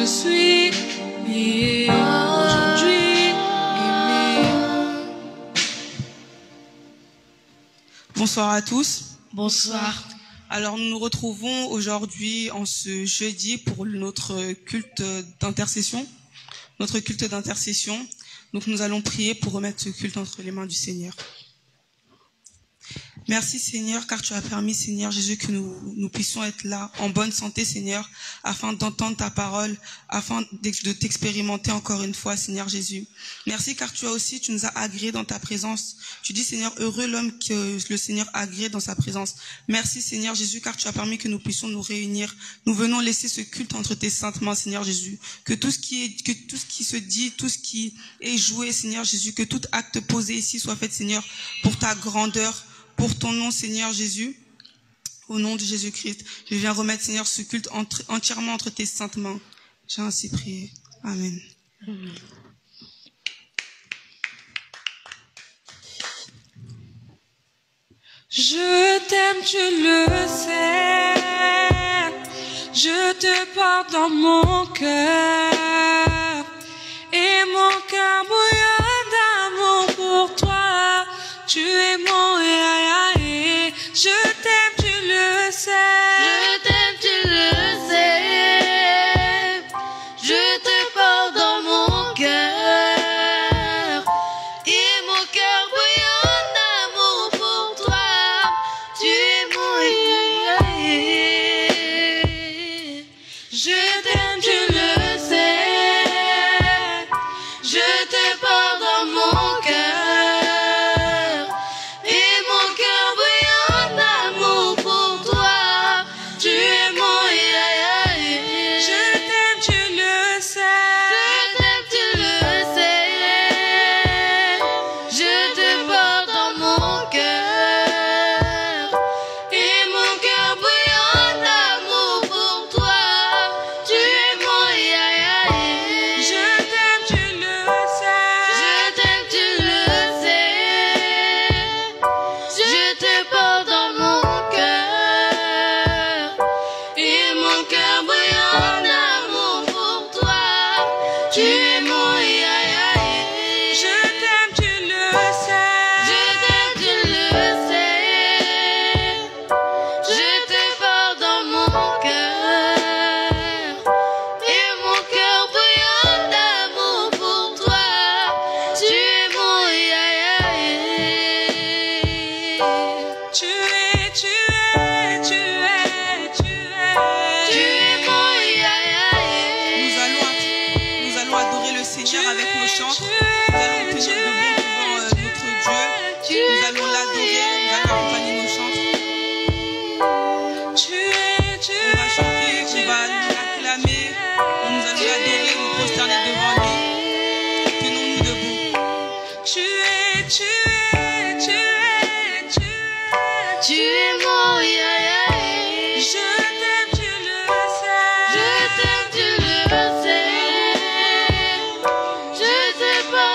suis lié aujourd'hui, aimé. Bonsoir à tous. Bonsoir. Alors nous nous retrouvons aujourd'hui en ce jeudi pour notre culte d'intercession. Donc nous allons prier pour remettre ce culte entre les mains du Seigneur. Merci Seigneur, car tu as permis, Seigneur Jésus, que nous puissions être là en bonne santé, Seigneur, afin d'entendre ta parole, afin de t'expérimenter encore une fois, Seigneur Jésus. Merci car tu nous as agréés dans ta présence. Tu dis, Seigneur, heureux l'homme que le Seigneur a agréé dans sa présence. Merci Seigneur Jésus, car tu as permis que nous puissions nous réunir. Nous venons laisser ce culte entre tes saintes mains, Seigneur Jésus. Que tout ce qui se dit, tout ce qui est joué, Seigneur Jésus, que tout acte posé ici soit fait, Seigneur, pour ta grandeur, pour ton nom, Seigneur Jésus, au nom de Jésus-Christ, je viens remettre, Seigneur, ce culte entièrement entre tes saintes mains. J'ai ainsi prié. Amen. Je t'aime, tu le sais. Je te porte dans mon cœur. Et mon cœur bouillonne d'amour pour toi. Tu es mon et je t'aime, tu le sais. Je t'aime, tu le sais. Je te porte dans mon cœur. Et mon cœur bouillonne d'amour pour toi. Tu es mon Je t'aime, tu le sais. Je te porte dans mon cœur. Et mon cœur bouillonne d'amour pour toi. Tu es mon Je t'aime, tu le sais. Je t'aime, tu le sais. Je te porte dans mon cœur. Et mon cœur bouillonne d'amour pour toi. Tu es mon Je t'aime, tu le sais. Je t'aime, tu le sais. Je te porte dans mon cœur. Et mon cœur bouillonne d'amour pour toi. Tu es mon Je t'aime, tu le sais. Je t'aime, tu le sais. Je te porte dans mon cœur. Et mon cœur bouillonne d'amour pour toi. Tu es mon Tu es, tu es, tu es, tu es. Tu es mon Nous allons adorer le Seigneur avec nos chants. Nous allons tenir debout devant notre Dieu. Nous allons l'adorer, nous allons accompagner nos chants. Tu es, tu On va chanter, on va l'acclamer. Nous allons l'adorer, nous prosterner devant lui. Tenons-nous debout. tu es, tu es, tu es, tu es. Tu es mon Je t'aime, tu le sais. Je t'aime, tu le sais. Je te porte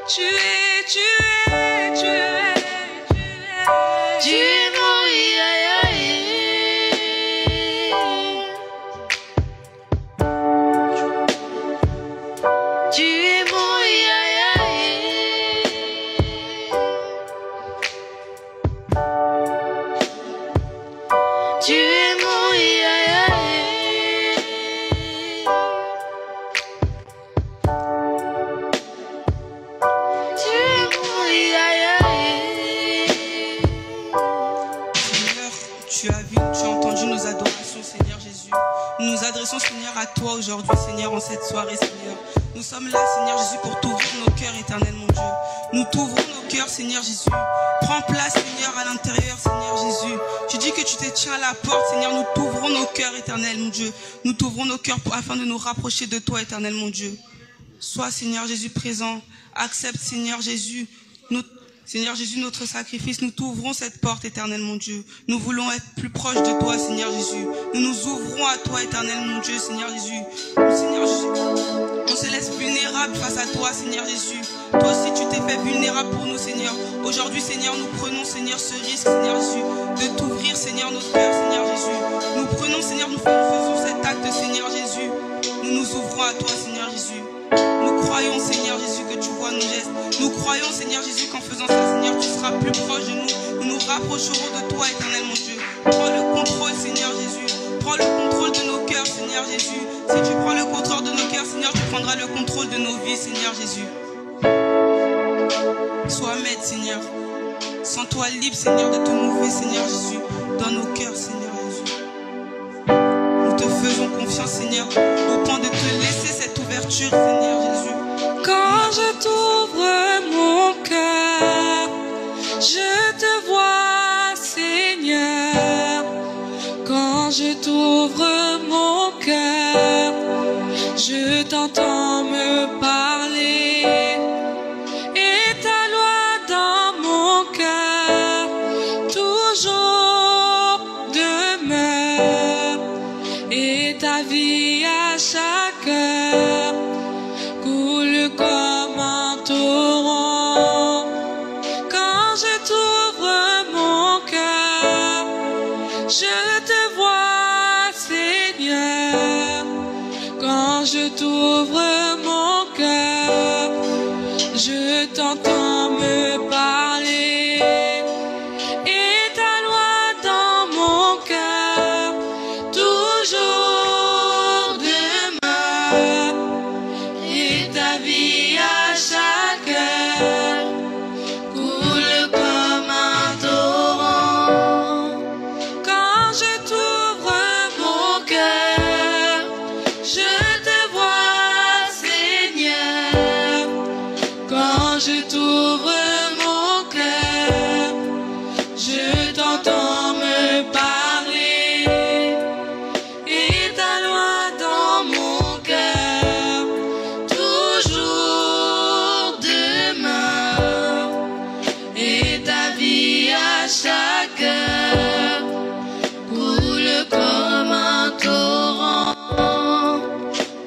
tu es, tu es, tu es, Tu es mon Yahweh. Tu es mon Yahweh. Tu es mon Yahweh. Tu es mon Yahweh. Seigneur, tu as vu, tu as entendu nos adorations, Seigneur Jésus. Nous nous adressons, Seigneur, à toi aujourd'hui, Seigneur, en cette soirée, Seigneur. Nous sommes là, Seigneur Jésus, pour t'ouvrir nos cœurs, éternel, mon Dieu. Nous t'ouvrons nos cœurs, Seigneur Jésus. Prends place, Seigneur, à l'intérieur, Seigneur Jésus. Tu dis que tu te tiens à la porte, Seigneur. Nous t'ouvrons nos cœurs, éternel, mon Dieu. Nous t'ouvrons nos cœurs afin de nous rapprocher de toi, éternel, mon Dieu. Sois, Seigneur Jésus, présent. Accepte, Seigneur Jésus, Seigneur Jésus, notre sacrifice. Nous t'ouvrons cette porte, éternel, mon Dieu. Nous voulons être plus proches de toi, Seigneur Jésus. Nous nous ouvrons à toi, éternel, mon Dieu, Seigneur Jésus. Seigneur Jésus, on se laisse vulnérable face à toi, Seigneur Jésus. Toi aussi, tu t'es fait vulnérable pour nous, Seigneur. Aujourd'hui, Seigneur, nous prenons, Seigneur, ce risque, Seigneur Jésus, de t'ouvrir, Seigneur, notre cœur, Seigneur Jésus. Nous prenons, Seigneur, nous faisons cet acte, Seigneur Jésus. Nous nous ouvrons à toi, Seigneur Jésus. Nous croyons, Seigneur Jésus, que tu vois nos gestes. Nous croyons, Seigneur Jésus, qu'en faisant ça, Seigneur, tu seras plus proche de nous. Nous nous rapprocherons de toi, éternel, mon Dieu. Prends le contrôle, Seigneur Jésus. Prends le contrôle de nos cœurs, Seigneur Jésus. Si tu prends le contrôle de nos cœurs, Seigneur, tu prendras le contrôle de nos vies, Seigneur Jésus. Sois maître, Seigneur. Sens-toi libre, Seigneur, de te mouver, Seigneur Jésus, dans nos cœurs, Seigneur Jésus. Nous te faisons confiance, Seigneur, au point de te laisser cette ouverture, Seigneur Jésus. Quand je t'ouvre mon cœur, je te vois, Seigneur. Quand je t'ouvre mon cœur, je t'entends me parler. Et ta loi dans mon cœur toujours demeure. Et ta vie à chaque heure coule comme un torrent. Quand je t'ouvre mon cœur, je te vois, Seigneur. Quand je t'ouvre mon cœur, je t'entends me parler. Et ta loi dans mon cœur toujours demeure. Et ta vie à chaque heure coule comme un torrent. Quand je t'ouvre mon cœur, je te vois, Seigneur. Quand je t'ouvre mon cœur, je t'entends me parler. Et ta loi dans mon cœur toujours demeure. Et ta vie à chaque heure coule comme un torrent.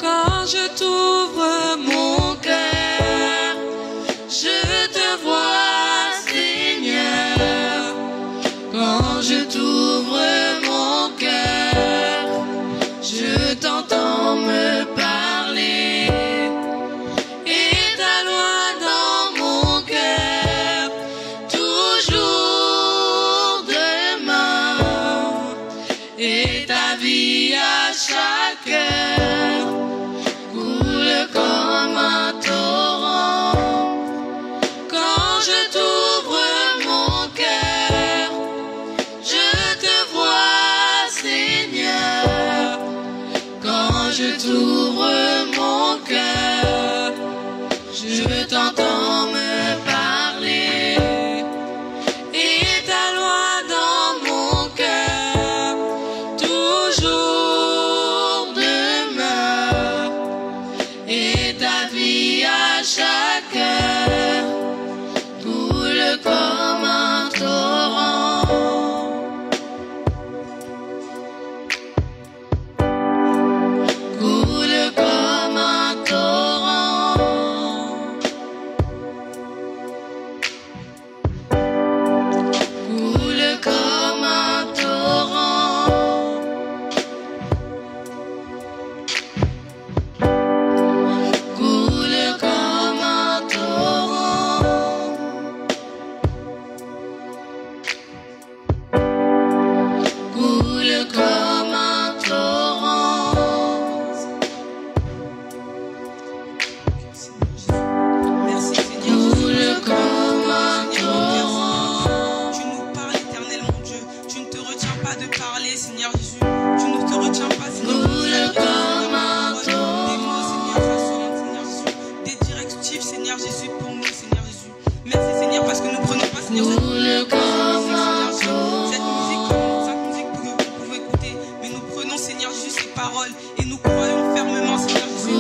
Quand je t'ouvre mon cœur, je te vois, Seigneur. Quand je t'ouvre mon cœur, je t'entends me parler. Et ta loi dans mon cœur toujours demeure. Et ta vie à chaque heure coule comme un torrent. Seigneur, cette musique que vous pouvez écouter, mais nous prenons, Seigneur Jésus, ces paroles et nous croyons fermement, Seigneur Jésus. Tu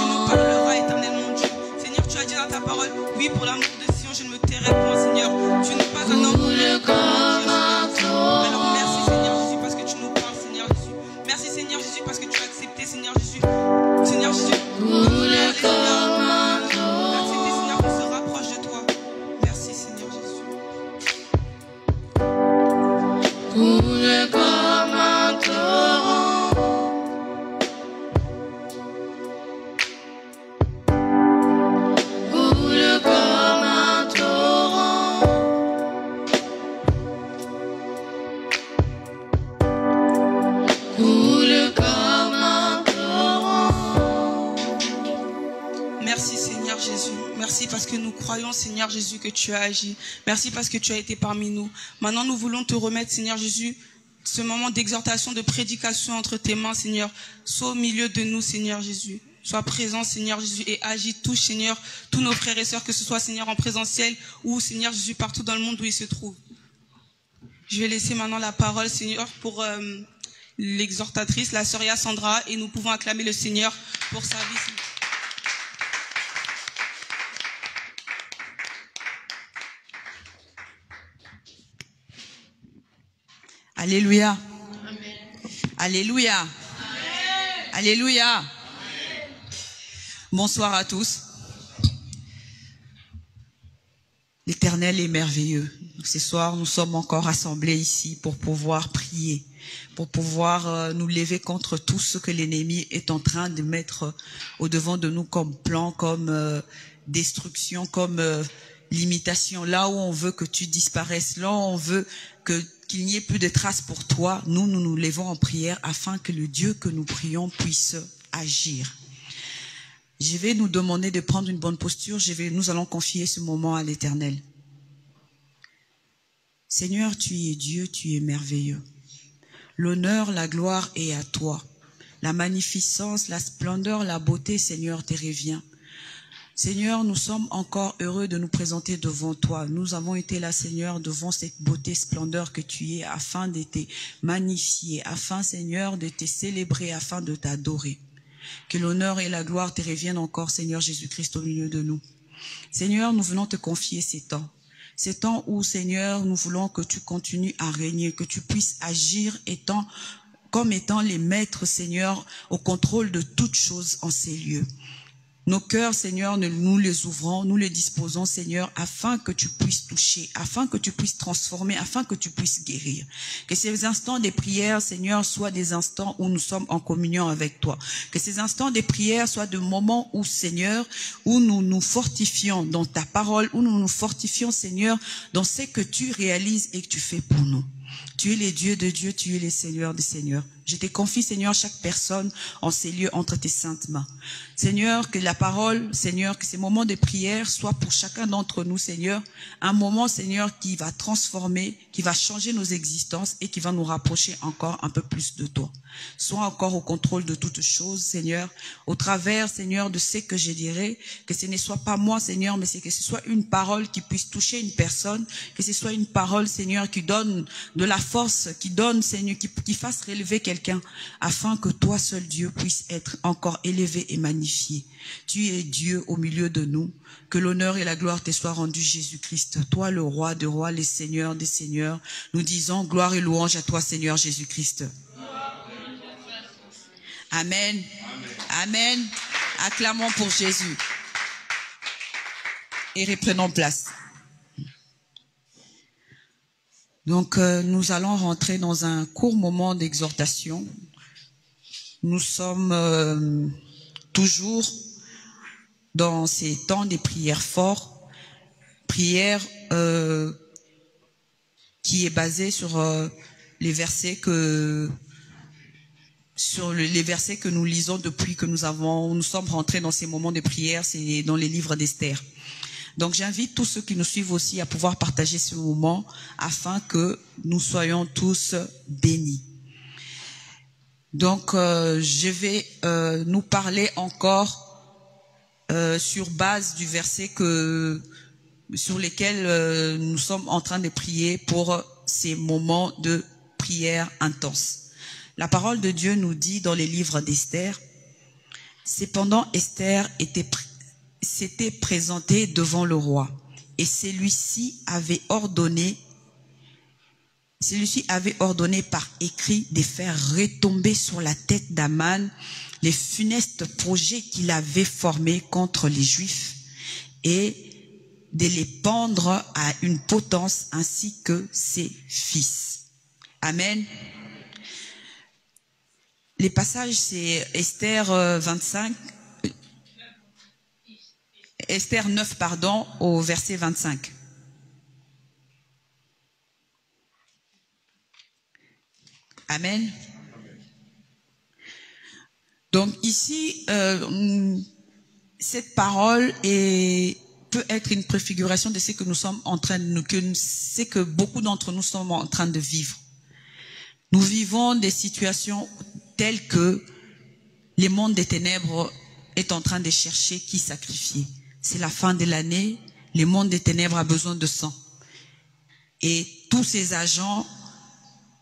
nous parleras éternellement, Dieu. Seigneur, tu as dit dans ta parole, oui, pour l'amour de Sion, je ne me tairai point, Seigneur. Tu n'es pas un homme. Alors merci, Seigneur Jésus, parce que tu nous parles, Seigneur Jésus. Merci, Seigneur Jésus, parce que tu as accepté, Seigneur Jésus. Seigneur Jésus, accepté, Seigneur, qu'on se rapproche de toi. Merci, Seigneur Jésus. Merci, Seigneur Jésus. Merci parce que nous croyons, Seigneur Jésus, que tu as agi. Merci parce que tu as été parmi nous. Maintenant, nous voulons te remettre, Seigneur Jésus, ce moment d'exhortation, de prédication entre tes mains, Seigneur. Sois au milieu de nous, Seigneur Jésus. Sois présent, Seigneur Jésus, et agis, touche, Seigneur, tous nos frères et sœurs, que ce soit, Seigneur, en présentiel ou, Seigneur Jésus, partout dans le monde où ils se trouvent. Je vais laisser maintenant la parole, Seigneur, pour l'exhortatrice, la sœur Sandra, et nous pouvons acclamer le Seigneur pour sa vie. Alléluia. Alléluia. Alléluia. Bonsoir à tous. L'Éternel est merveilleux. Ce soir, nous sommes encore rassemblés ici pour pouvoir prier, pour pouvoir nous lever contre tout ce que l'ennemi est en train de mettre au-devant de nous comme plan, comme destruction, comme limitation. Là où on veut que tu disparaisses, là où on veut qu'il n'y ait plus de traces pour toi, nous nous levons en prière afin que le Dieu que nous prions puisse agir. Je vais nous demander de prendre une bonne posture. Nous allons confier ce moment à l'Éternel. Seigneur, tu es Dieu, tu es merveilleux. L'honneur, la gloire est à toi. La magnificence, la splendeur, la beauté, Seigneur, te revient. Seigneur, nous sommes encore heureux de nous présenter devant toi. Nous avons été là, Seigneur, devant cette beauté, splendeur que tu es, afin de te magnifier, afin, Seigneur, de te célébrer, afin de t'adorer. Que l'honneur et la gloire te reviennent encore, Seigneur Jésus-Christ, au milieu de nous. Seigneur, nous venons te confier ces temps où, Seigneur, nous voulons que tu continues à régner, que tu puisses agir comme étant les maîtres, Seigneur, au contrôle de toutes choses en ces lieux. Nos cœurs, Seigneur, nous les ouvrons, nous les disposons, Seigneur, afin que tu puisses toucher, afin que tu puisses transformer, afin que tu puisses guérir. Que ces instants de prière, Seigneur, soient des instants où nous sommes en communion avec toi. Que ces instants de prière soient des moments où, Seigneur, où nous nous fortifions dans ta parole, où nous nous fortifions, Seigneur, dans ce que tu réalises et que tu fais pour nous. Tu es les dieux de Dieu, tu es les seigneurs des seigneurs. Je te confie, Seigneur, chaque personne en ces lieux entre tes saintes mains. Seigneur, que la parole, Seigneur, que ces moments de prière soient pour chacun d'entre nous, Seigneur, un moment, Seigneur, qui va transformer, qui va changer nos existences et qui va nous rapprocher encore un peu plus de toi. Sois encore au contrôle de toutes choses, Seigneur, au travers, Seigneur, de ce que je dirai, que ce ne soit pas moi, Seigneur, mais c'est que ce soit une parole qui puisse toucher une personne, que ce soit une parole, Seigneur, qui donne de la force, qui donne, Seigneur, qui fasse relever quelqu'un, afin que toi seul, Dieu, puisse être encore élevé et magnifié. Tu es Dieu au milieu de nous. Que l'honneur et la gloire te soient rendus, Jésus-Christ. Toi, le roi des rois, les seigneurs des seigneurs. Nous disons gloire et louange à toi, Seigneur Jésus-Christ. Amen. Amen. Acclamons pour Jésus. Et reprenons place. Donc, nous allons rentrer dans un court moment d'exhortation. Nous sommes toujours dans ces temps de prières forts, prières qui est basée sur les versets que nous lisons depuis que nous sommes rentrés dans ces moments de prière, c'est dans les livres d'Esther. Donc j'invite tous ceux qui nous suivent aussi à pouvoir partager ce moment afin que nous soyons tous bénis. Donc je vais nous parler encore sur base du verset que sur lesquels nous sommes en train de prier pour ces moments de prière intense. La parole de Dieu nous dit dans les livres d'Esther, « Cependant Esther s'était présentée devant le roi, et celui-ci avait ordonné par écrit de faire retomber sur la tête d'Aman les funestes projets qu'il avait formés contre les Juifs et de les pendre à une potence ainsi que ses fils. » Amen. Les passages, c'est Esther 9, au verset 25. Amen. Donc ici, cette parole peut être une préfiguration de ce que nous sommes en train de c'est que beaucoup d'entre nous sommes en train de vivre. Nous vivons des situations telles que le monde des ténèbres est en train de chercher qui sacrifier. C'est la fin de l'année, le monde des ténèbres a besoin de sang. Et tous ces agents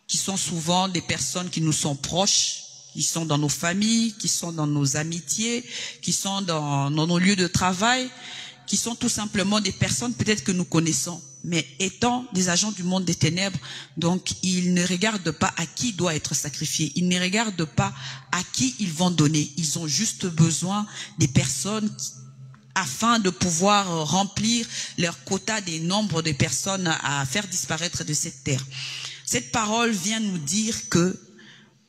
qui sont souvent des personnes qui nous sont proches, qui sont dans nos familles, qui sont dans nos amitiés, qui sont dans nos lieux de travail, qui sont tout simplement des personnes peut-être que nous connaissons, mais étant des agents du monde des ténèbres, donc ils ne regardent pas à qui doit être sacrifié, ils ne regardent pas à qui ils vont donner, ils ont juste besoin des personnes afin de pouvoir remplir leur quota des nombres de personnes à faire disparaître de cette terre. Cette parole vient nous dire que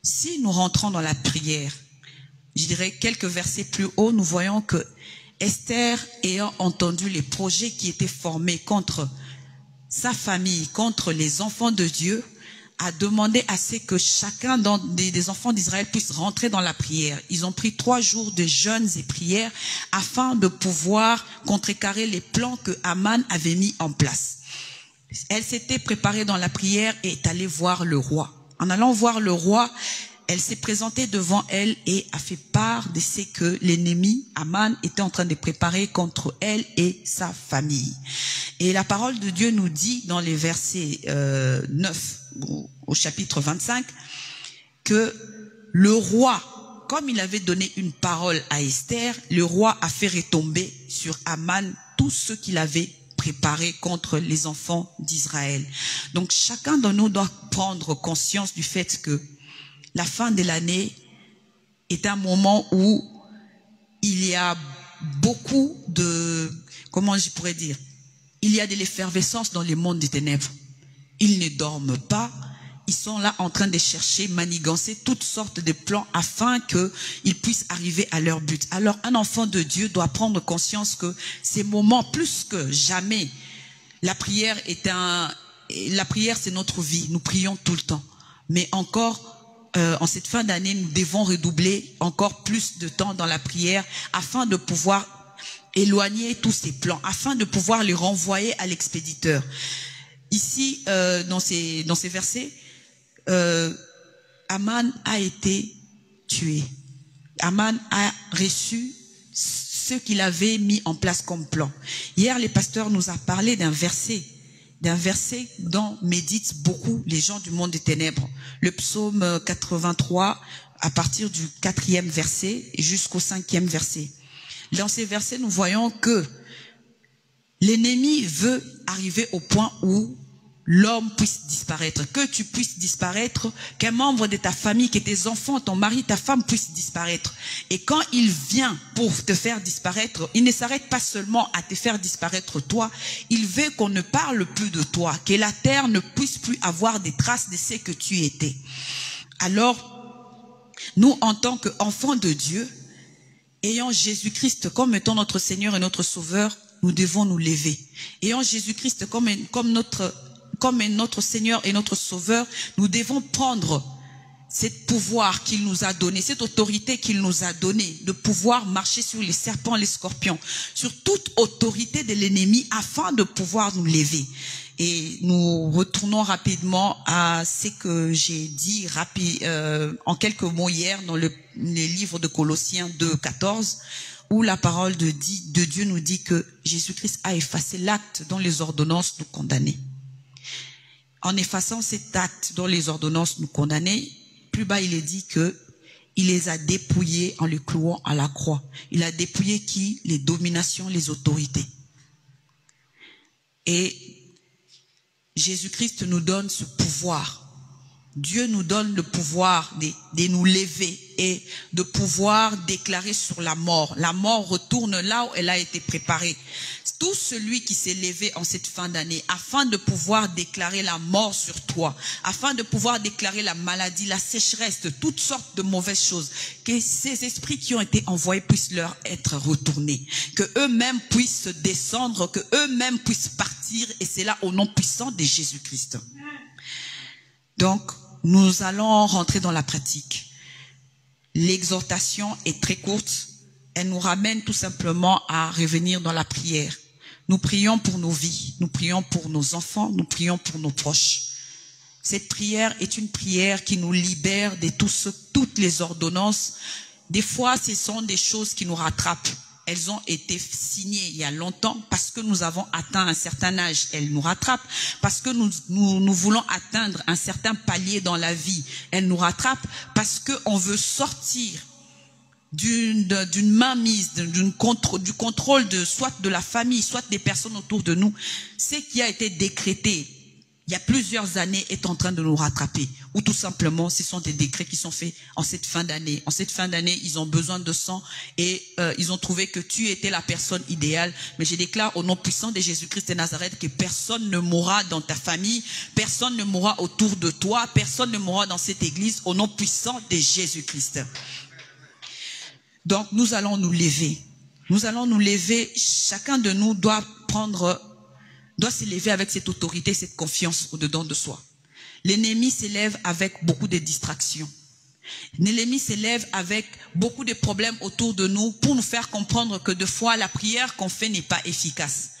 si nous rentrons dans la prière, je dirais quelques versets plus haut, nous voyons que Esther, ayant entendu les projets qui étaient formés contre sa famille, contre les enfants de Dieu, a demandé à ce que chacun des enfants d'Israël puisse rentrer dans la prière. Ils ont pris 3 jours de jeûnes et prières afin de pouvoir contrecarrer les plans que Aman avait mis en place. Elle s'était préparée dans la prière et est allée voir le roi. En allant voir le roi, elle s'est présentée devant elle et a fait part de ce que l'ennemi, Aman, était en train de préparer contre elle et sa famille. Et la parole de Dieu nous dit dans les versets 9 au chapitre 25 que le roi, comme il avait donné une parole à Esther, le roi a fait retomber sur Aman tout ce qu'il avait préparé contre les enfants d'Israël. Donc chacun de nous doit prendre conscience du fait que la fin de l'année est un moment où il y a beaucoup de, comment je pourrais dire, il y a de l'effervescence dans le monde des ténèbres. Ils ne dorment pas, ils sont là en train de chercher, manigancer toutes sortes de plans afin qu'ils puissent arriver à leur but. Alors un enfant de Dieu doit prendre conscience que ces moments, plus que jamais, la prière c'est notre vie, nous prions tout le temps. Mais encore, en cette fin d'année, nous devons redoubler encore plus de temps dans la prière afin de pouvoir éloigner tous ces plans, afin de pouvoir les renvoyer à l'expéditeur. Ici, dans ces versets, Aman a été tué. Aman a reçu ce qu'il avait mis en place comme plan. Hier, les pasteurs nous ont parlé d'un verset dont méditent beaucoup les gens du monde des ténèbres. Le psaume 83, à partir du 4e verset jusqu'au 5e verset. Dans ces versets, nous voyons que l'ennemi veut arriver au point où l'homme puisse disparaître, que tu puisses disparaître, qu'un membre de ta famille, que tes enfants, ton mari, ta femme puissent disparaître. Et quand il vient pour te faire disparaître, il ne s'arrête pas seulement à te faire disparaître toi, il veut qu'on ne parle plus de toi, que la terre ne puisse plus avoir des traces de ce que tu étais. Alors, nous, en tant qu'enfants de Dieu, ayant Jésus-Christ comme étant notre Seigneur et notre Sauveur, nous devons nous lever. Ayant Jésus-Christ comme notre Seigneur et notre Sauveur, nous devons prendre ce pouvoir qu'il nous a donné, cette autorité qu'il nous a donnée, de pouvoir marcher sur les serpents, les scorpions, sur toute autorité de l'ennemi afin de pouvoir nous lever. Et nous retournons rapidement à ce que j'ai dit en quelques mots hier dans les livres de Colossiens 2, 14, où la parole de Dieu nous dit que Jésus-Christ a effacé l'acte dont les ordonnances nous condamnaient. En effaçant cet acte dont les ordonnances nous condamnaient, plus bas il est dit que il les a dépouillés en les clouant à la croix. Il a dépouillé qui? Les dominations, les autorités. Et Jésus-Christ nous donne ce pouvoir. Dieu nous donne le pouvoir de nous lever et de pouvoir déclarer sur la mort. La mort retourne là où elle a été préparée. Tout celui qui s'est levé en cette fin d'année afin de pouvoir déclarer la mort sur toi, afin de pouvoir déclarer la maladie, la sécheresse, toutes sortes de mauvaises choses, que ces esprits qui ont été envoyés puissent leur être retournés, que eux-mêmes puissent descendre, que eux-mêmes puissent partir, et c'est là au nom puissant de Jésus-Christ. Donc, nous allons rentrer dans la pratique. L'exhortation est très courte. Elle nous ramène tout simplement à revenir dans la prière. Nous prions pour nos vies, nous prions pour nos enfants, nous prions pour nos proches. Cette prière est une prière qui nous libère de toutes les ordonnances. Des fois, ce sont des choses qui nous rattrapent. Elles ont été signées il y a longtemps parce que nous avons atteint un certain âge. Elles nous rattrapent parce que nous voulons atteindre un certain palier dans la vie. Elles nous rattrapent parce qu'on veut sortir d'une mainmise, du contrôle soit de la famille, soit des personnes autour de nous. Ce qui a été décrété il y a plusieurs années est en train de nous rattraper. Ou tout simplement, ce sont des décrets qui sont faits en cette fin d'année. En cette fin d'année, ils ont besoin de sang et ils ont trouvé que tu étais la personne idéale. Mais je déclare au nom puissant de Jésus-Christ de Nazareth que personne ne mourra dans ta famille, personne ne mourra autour de toi, personne ne mourra dans cette église au nom puissant de Jésus-Christ. Donc, nous allons nous lever. Nous allons nous lever. Chacun de nous doit se lever avec cette autorité, cette confiance au-dedans de soi. L'ennemi s'élève avec beaucoup de distractions. L'ennemi s'élève avec beaucoup de problèmes autour de nous pour nous faire comprendre que des fois, la prière qu'on fait n'est pas efficace.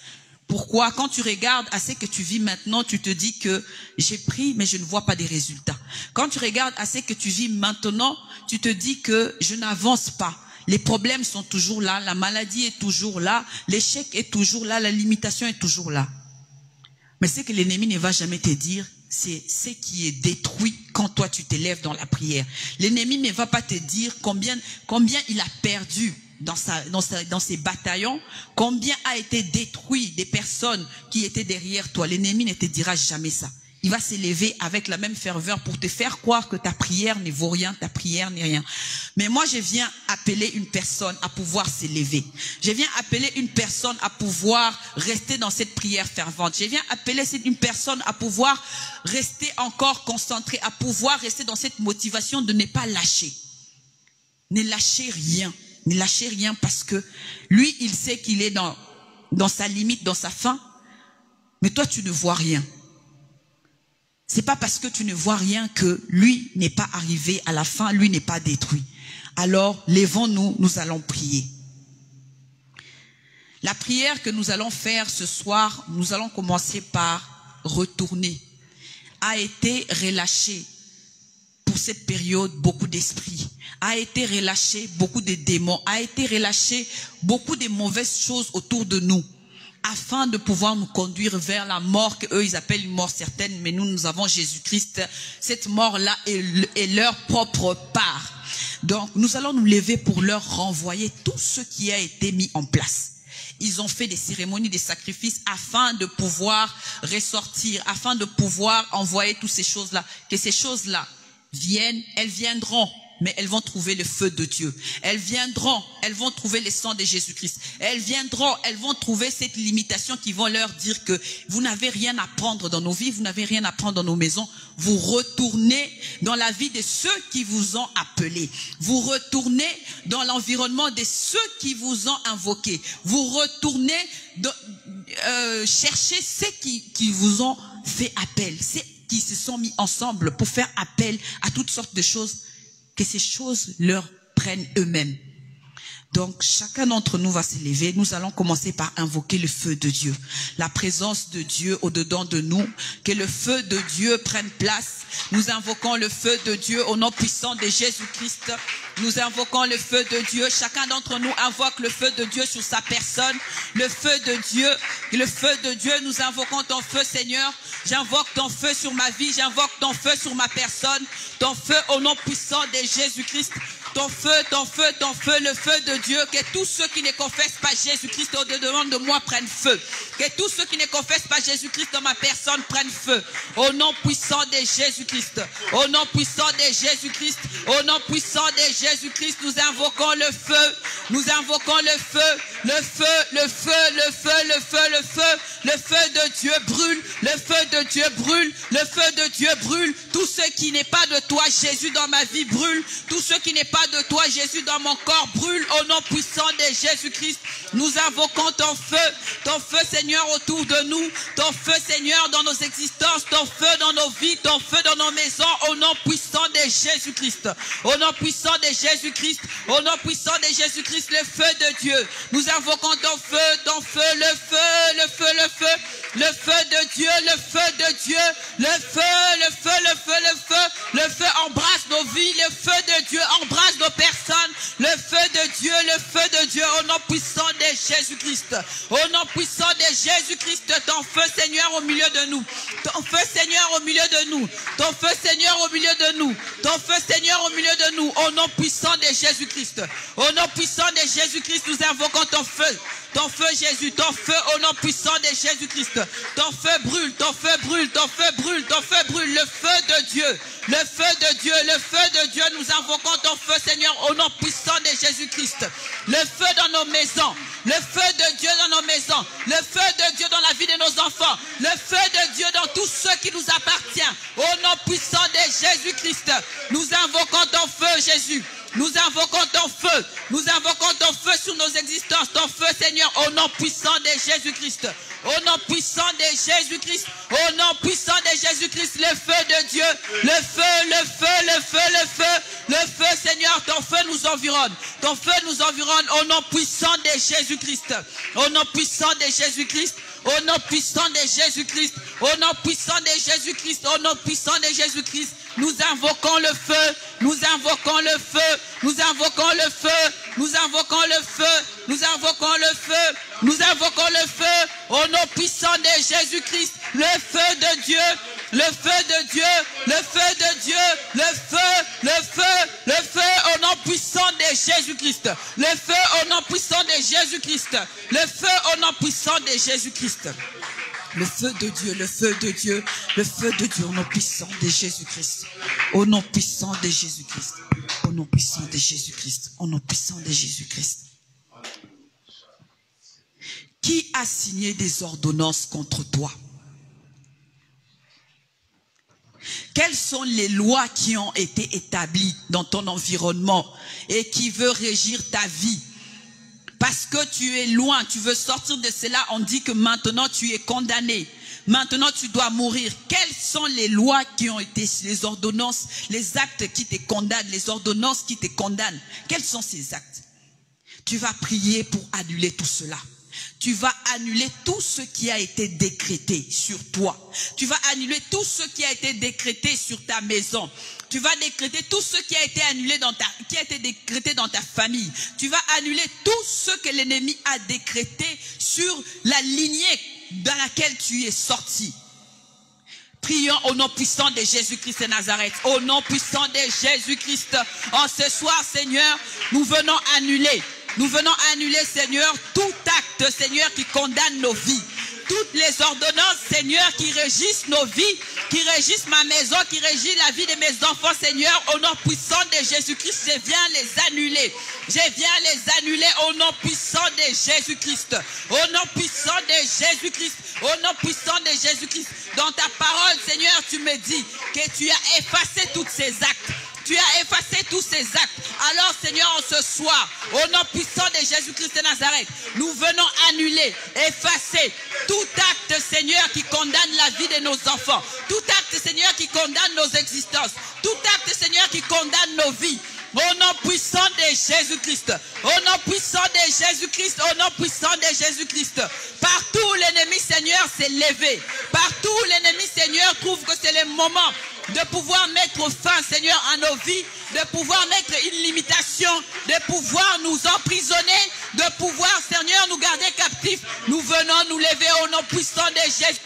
Pourquoi? Quand tu regardes à ce que tu vis maintenant, tu te dis que j'ai pris, mais je ne vois pas des résultats. Quand tu regardes à ce que tu vis maintenant, tu te dis que je n'avance pas. Les problèmes sont toujours là, la maladie est toujours là, l'échec est toujours là, la limitation est toujours là. Mais ce que l'ennemi ne va jamais te dire, c'est ce qui est détruit quand toi tu t'élèves dans la prière. L'ennemi ne va pas te dire combien il a perdu dans ses bataillons, combien a été détruit des personnes qui étaient derrière toi. L'ennemi ne te dira jamais ça. Il va s'élever avec la même ferveur pour te faire croire que ta prière ne vaut rien, ta prière n'est rien. Mais moi, je viens appeler une personne à pouvoir s'élever. Je viens appeler une personne à pouvoir rester dans cette prière fervente. Je viens appeler une personne à pouvoir rester encore concentrée, à pouvoir rester dans cette motivation de ne pas lâcher. Ne lâchez rien. Ne lâchez rien parce que lui, il sait qu'il est dans sa limite, dans sa fin. Mais toi, tu ne vois rien. C'est pas parce que tu ne vois rien que lui n'est pas arrivé à la fin, lui n'est pas détruit. Alors, lèvons-nous, nous allons prier. La prière que nous allons faire ce soir, nous allons commencer par retourner. A été relâché pour cette période beaucoup d'esprits, a été relâché beaucoup de démons, a été relâché beaucoup de mauvaises choses autour de nous, afin de pouvoir nous conduire vers la mort qu'eux ils appellent une mort certaine, mais nous avons Jésus-Christ. Cette mort-là est leur propre part. Donc nous allons nous lever pour leur renvoyer tout ce qui a été mis en place. Ils ont fait des cérémonies, des sacrifices afin de pouvoir ressortir, afin de pouvoir envoyer toutes ces choses-là. Que ces choses-là viennent, elles viendront. Mais elles vont trouver le feu de Dieu. Elles viendront, elles vont trouver le sang de Jésus-Christ. Elles viendront, elles vont trouver cette limitation qui vont leur dire que vous n'avez rien à prendre dans nos vies, vous n'avez rien à prendre dans nos maisons. Vous retournez dans la vie de ceux qui vous ont appelés. Vous retournez dans l'environnement de ceux qui vous ont invoqués. Vous retournez chercher ceux qui vous ont fait appel, ceux qui se sont mis ensemble pour faire appel à toutes sortes de choses. Que ces choses leur prennent eux-mêmes. Donc, chacun d'entre nous va s'élever. Nous allons commencer par invoquer le feu de Dieu. La présence de Dieu au-dedans de nous. Que le feu de Dieu prenne place. Nous invoquons le feu de Dieu au nom puissant de Jésus-Christ. Nous invoquons le feu de Dieu. Chacun d'entre nous invoque le feu de Dieu sur sa personne. Le feu de Dieu. Le feu de Dieu. Nous invoquons ton feu, Seigneur. J'invoque ton feu sur ma vie. J'invoque ton feu sur ma personne. Ton feu au nom puissant de Jésus-Christ. Ton feu, ton feu, ton feu, le feu de Dieu. Que tous ceux qui ne confessent pas Jésus-Christ au-dedans de moi prennent feu. Que tous ceux qui ne confessent pas Jésus-Christ dans ma personne prennent feu. Au nom puissant de Jésus-Christ. Au nom puissant de Jésus-Christ. Au nom puissant de Jésus-Christ, nous invoquons le feu. Nous invoquons le feu. Le feu, le feu, le feu, le feu, le feu. Le feu de Dieu brûle. Le feu de Dieu brûle. Le feu de Dieu brûle. Tout ce qui n'est pas de toi, Jésus, dans ma vie brûle. Tout ce qui n'est pas de toi, Jésus, dans mon corps brûle. Au nom puissant de Jésus-Christ, nous invoquons ton feu, Seigneur, autour de nous. Ton feu, Seigneur, dans nos existences. Ton feu dans nos vies. Ton feu dans nos maisons. Au nom puissant de Jésus-Christ. Au nom puissant de Jésus-Christ. Au nom puissant de Jésus-Christ, le feu de Dieu. Nous invoquons ton feu, le feu, le feu, le feu. Le feu de Dieu, le feu de Dieu. Le feu, le feu, le feu, le feu. Le feu embrasse nos vies. Le feu de Dieu embrasse nos personnes. Le feu de Dieu, le feu de Dieu. Au nom puissant de Jésus-Christ. Au nom puissant de Jésus-Christ, ton feu, Seigneur, au milieu de nous. Ton feu, Seigneur, au milieu de nous. Ton feu, Seigneur, au milieu de nous. Ton feu, Seigneur, au milieu de nous. Au nom puissant de Jésus-Christ. Au nom puissant de Jésus-Christ, nous invoquons ton feu. Ton feu, Jésus, ton feu au nom puissant de Jésus-Christ. Ton feu brûle, ton feu brûle, ton feu brûle, ton feu brûle. Le feu de Dieu, le feu de Dieu, le feu de Dieu. Nous invoquons ton feu, Seigneur, au nom puissant de Jésus-Christ. Le feu dans nos maisons, le feu de Dieu dans nos maisons, le feu de Dieu dans la vie de nos enfants, le feu de Dieu dans tout ce qui nous appartient. Au nom puissant de Jésus-Christ, nous invoquons ton feu, Jésus. Nous invoquons ton feu. Nous invoquons ton feu sur nos existences. Ton feu, Seigneur, au nom puissant de Jésus-Christ. Au nom puissant de Jésus-Christ. Au nom puissant de Jésus-Christ. Le feu de Dieu. Le feu, le feu, le feu, le feu. Le feu, Seigneur, ton feu nous environne. Ton feu nous environne au nom puissant de Jésus-Christ. Au nom puissant de Jésus-Christ. Au nom puissant de Jésus-Christ. Au nom puissant de Jésus-Christ. Au nom puissant de Jésus-Christ. Nous invoquons le feu. Nous invoquons le feu. Nous invoquons le feu. Nous invoquons le feu. Nous invoquons le feu. Nous invoquons le feu. Au nom puissant de Jésus-Christ. Le feu de Dieu. Le feu de Dieu. Le feu de Dieu. Le feu. Le feu. Le feu au nom puissant de Jésus-Christ. Le feu au nom puissant de Jésus-Christ. Le feu au nom puissant de Jésus-Christ. Le feu de Dieu, le feu de Dieu, le feu de Dieu au nom puissant de Jésus-Christ. Au nom puissant de Jésus-Christ. Au nom puissant de Jésus-Christ. Au nom puissant de Jésus-Christ. Qui a signé des ordonnances contre toi? Quelles sont les lois qui ont été établies dans ton environnement et qui veulent régir ta vie? Parce que tu es loin, tu veux sortir de cela, on dit que maintenant tu es condamné. Maintenant tu dois mourir. Quelles sont les lois qui ont été, les ordonnances, les actes qui te condamnent, les ordonnances qui te condamnent? Quels sont ces actes? Tu vas prier pour annuler tout cela. Tu vas annuler tout ce qui a été décrété sur toi. Tu vas annuler tout ce qui a été décrété sur ta maison. Tu vas décréter tout ce qui a été annulé qui a été décrété dans ta famille. Tu vas annuler tout ce que l'ennemi a décrété sur la lignée dans laquelle tu es sorti. Prions au nom puissant de Jésus-Christ de Nazareth. Au nom puissant de Jésus-Christ. En ce soir, Seigneur, nous venons annuler. Nous venons annuler, Seigneur, tout acte, Seigneur, qui condamne nos vies. Toutes les ordonnances, Seigneur, qui régissent nos vies, qui régissent ma maison, qui régissent la vie de mes enfants, Seigneur, au nom puissant de Jésus-Christ, je viens les annuler. Je viens les annuler au nom puissant de Jésus-Christ. Au nom puissant de Jésus-Christ. Au nom puissant de Jésus-Christ. Dans ta parole, Seigneur, tu me dis que tu as effacé tous ces actes. Tu as effacé tous ces actes. Alors, Seigneur, en ce soir, au nom puissant de Jésus-Christ de Nazareth, nous venons annuler, effacer tout acte, Seigneur, qui condamne la vie de nos enfants. Tout acte, Seigneur, qui condamne nos existences. Tout acte, Seigneur, qui condamne nos vies. Au nom puissant de Jésus-Christ. Au nom puissant de Jésus-Christ. Au nom puissant de Jésus-Christ. Partout l'ennemi, Seigneur, s'est levé. Partout l'ennemi, Seigneur, trouve que c'est le moment de pouvoir mettre fin, Seigneur, à nos vies, de pouvoir mettre une limitation, de pouvoir nous emprisonner, de pouvoir, Seigneur, nous garder captifs. Nous venons nous lever au nom puissant de Jésus.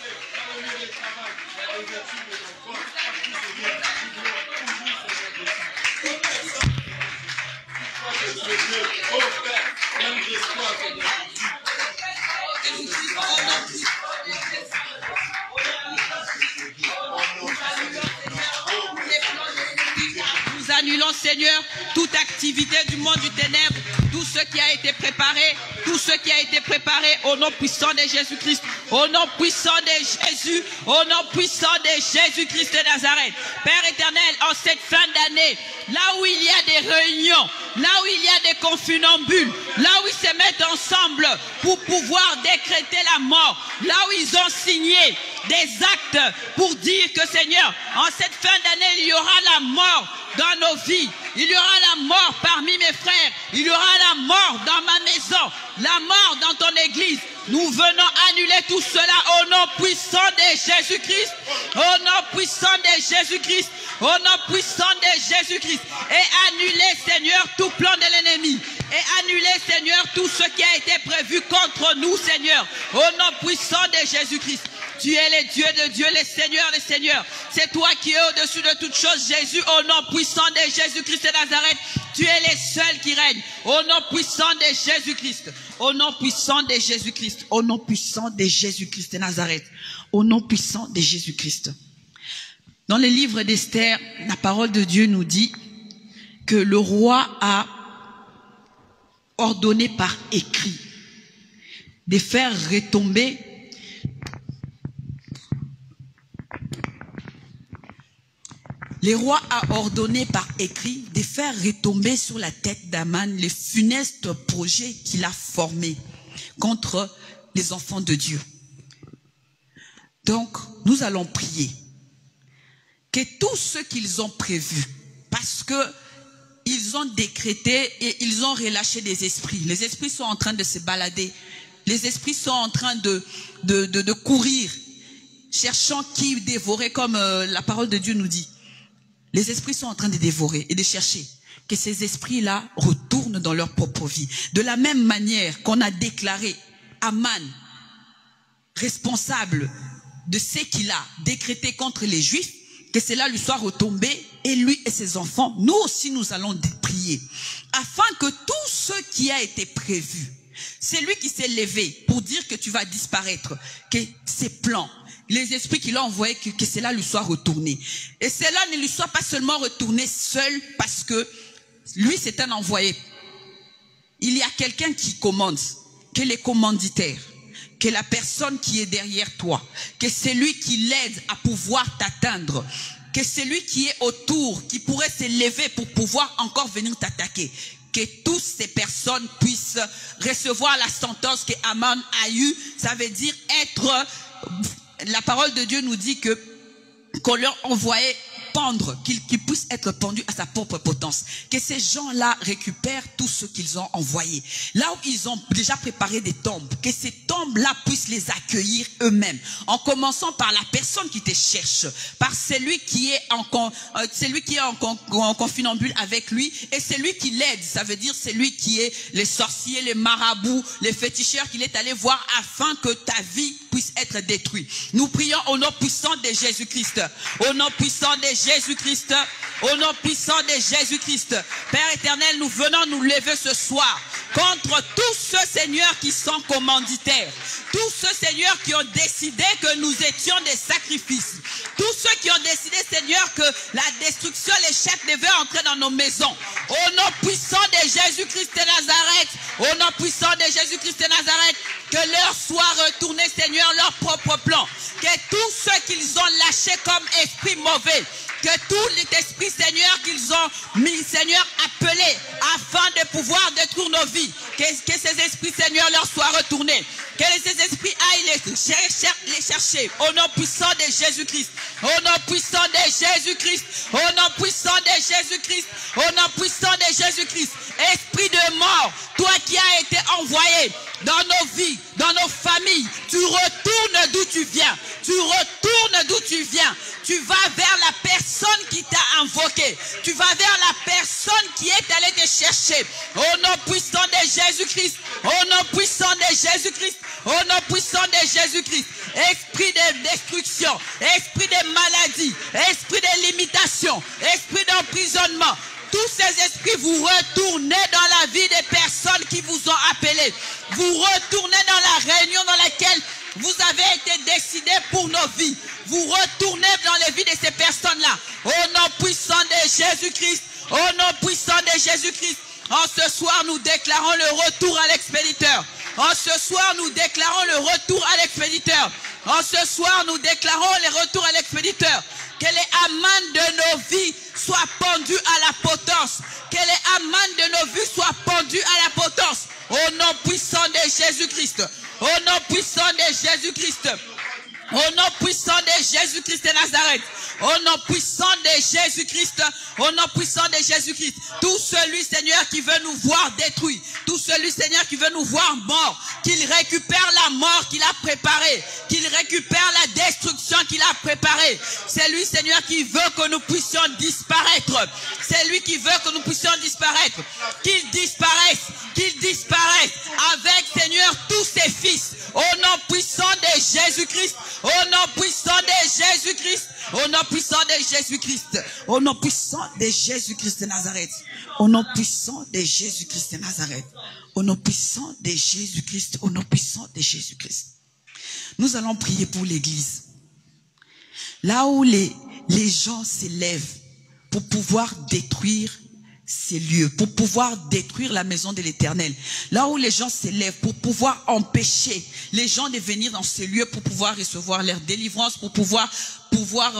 Nous annulons, Seigneur, toute activité du monde du ténèbre, tout ce qui a été préparé, tout ce qui a été préparé au nom puissant de Jésus-Christ, au nom puissant de Jésus, au nom puissant de Jésus-Christ de Nazareth. Père éternel, en cette fin d'année, là où il y a des réunions, là où il y a des confunambules, là où ils se mettent ensemble pour pouvoir décréter la mort, là où ils ont signé des actes pour dire que, Seigneur, en cette fin d'année, il y aura la mort dans nos vies, il y aura la mort parmi mes frères, il y aura la mort dans ma maison, la mort dans ton église. Nous venons annuler tout cela au nom puissant de Jésus-Christ, au nom puissant de Jésus-Christ, au nom puissant de Jésus-Christ, et annuler, Seigneur, tout plan de l'ennemi, et annuler, Seigneur, tout ce qui a été prévu contre nous, Seigneur, au nom puissant de Jésus-Christ. Tu es le Dieu de Dieu, le Seigneur des Seigneurs. C'est toi qui es au-dessus de toutes choses, Jésus, au nom puissant de Jésus-Christ de Nazareth. Tu es le seul qui règne, au nom puissant de Jésus-Christ, au nom puissant de Jésus-Christ, au nom puissant de Jésus-Christ de Nazareth, au nom puissant de Jésus-Christ. Dans le livre d'Esther, la parole de Dieu nous dit que le roi a ordonné par écrit de faire retomber le roi a ordonné par écrit de faire retomber sur la tête d'Aman les funestes projets qu'il a formés contre les enfants de Dieu. Donc, nous allons prier que tout ce qu'ils ont prévu, parce que ils ont décrété et ils ont relâché des esprits. Les esprits sont en train de se balader. Les esprits sont en train de courir, cherchant qui dévorer, comme la parole de Dieu nous dit. Les esprits sont en train de dévorer et de chercher que ces esprits-là retournent dans leur propre vie. De la même manière qu'on a déclaré Aman responsable de ce qu'il a décrété contre les Juifs, que cela lui soit retombé, et lui et ses enfants, nous aussi nous allons prier, afin que tout ce qui a été prévu, c'est lui qui s'est levé pour dire que tu vas disparaître, que ses plans, les esprits qu'il a envoyés, que cela lui soit retourné. Et cela ne lui soit pas seulement retourné seul parce que lui c'est un envoyé. Il y a quelqu'un qui commande, que les commanditaires, que la personne qui est derrière toi, que c'est lui qui l'aide à pouvoir t'atteindre, que c'est lui qui est autour, qui pourrait se lever pour pouvoir encore venir t'attaquer. Que toutes ces personnes puissent recevoir la sentence que Aman a eue, ça veut dire être... La parole de Dieu nous dit que qu'on leur envoyait pendre, qu'ils puissent être pendus à sa propre potence. Que ces gens-là récupèrent tout ce qu'ils ont envoyé. Là où ils ont déjà préparé des tombes, que ces tombes-là puissent les accueillir eux-mêmes. En commençant par la personne qui te cherche, par celui qui est en confinambule avec lui, et celui qui l'aide. Ça veut dire celui qui est les sorciers, les marabouts, les féticheurs qu'il est allé voir afin que ta vie puisse être détruite. Nous prions au nom puissant de Jésus-Christ. Au nom puissant de Jésus-Christ, au nom puissant de Jésus-Christ. Père éternel, nous venons nous lever ce soir contre tous ceux, Seigneur, qui sont commanditaires. Tous ceux, Seigneur, qui ont décidé que nous étions des sacrifices. Tous ceux qui ont décidé, Seigneur, que la destruction, l'échec devait entrer dans nos maisons. Au nom puissant de Jésus-Christ de Nazareth, au nom puissant de Jésus-Christ de Nazareth, que leur soit retourné, Seigneur, leur propre plan. Que tous ceux qu'ils ont lâchés comme esprit mauvais, que tout l'esprit, Seigneur, qu'ils ont mis, Seigneur, appelé afin de pouvoir détruire nos vies, que ces esprits, Seigneur, leur soient retournés. Que ces esprits aille les chercher. Au nom puissant de Jésus-Christ. Au nom puissant de Jésus-Christ. Au nom puissant de Jésus-Christ. Au nom puissant de Jésus-Christ. Esprit de mort, toi qui as été envoyé dans nos vies, dans nos familles, tu retournes d'où tu viens. Tu retournes d'où tu viens. Tu vas vers la personne qui t'a invoqué. Tu vas vers la personne qui est allée te chercher. Au nom puissant de Jésus-Christ. Au nom puissant de Jésus-Christ. Au nom puissant de Jésus-Christ. Esprit de destruction. Esprit de maladie. Esprit de limitation. Esprit d'emprisonnement. Tous ces esprits, vous retournez dans la vie des personnes qui vous ont appelé. Vous retournez dans la réunion dans laquelle vous avez été décidés pour nos vies. Vous retournez dans les vies de ces personnes-là. Au nom puissant de Jésus-Christ. Au nom puissant de Jésus-Christ. En ce soir, nous déclarons le retour à l'expéditeur. En ce soir, nous déclarons le retour à l'expéditeur. En ce soir, nous déclarons le retour à l'expéditeur. Que les amendes de nos vies soient pendues à la potence. Que les amendes de nos vies soient pendues à la potence. Au nom puissant de Jésus-Christ. Au nom puissant de Jésus-Christ. Au nom puissant de Jésus-Christ de Nazareth. Au nom puissant de Jésus-Christ. Au nom puissant de Jésus-Christ. Tout celui, Seigneur, qui veut nous voir détruits. Tout celui, Seigneur, qui veut nous voir morts. Qu'il récupère la mort qu'il a préparée. Qu'il récupère la destruction qu'il a préparée. C'est lui, Seigneur, qui veut que nous puissions disparaître. C'est lui qui veut que nous puissions disparaître. Qu'il disparaisse. Qu'il disparaisse. Avec, Seigneur, tous ses fils. Au nom puissant de Jésus-Christ. Au nom puissant de Jésus-Christ. Au nom puissant de Jésus-Christ. Au nom puissant de Jésus-Christ de Nazareth. Au nom puissant de Jésus-Christ de Nazareth. Au nom puissant de Jésus-Christ. Au nom puissant de Jésus-Christ. Nous allons prier pour l'église. Là où les gens s'élèvent pour pouvoir détruire ces lieux, pour pouvoir détruire la maison de l'Éternel. Là où les gens s'élèvent pour pouvoir empêcher les gens de venir dans ces lieux pour pouvoir recevoir leur délivrance, pour pouvoir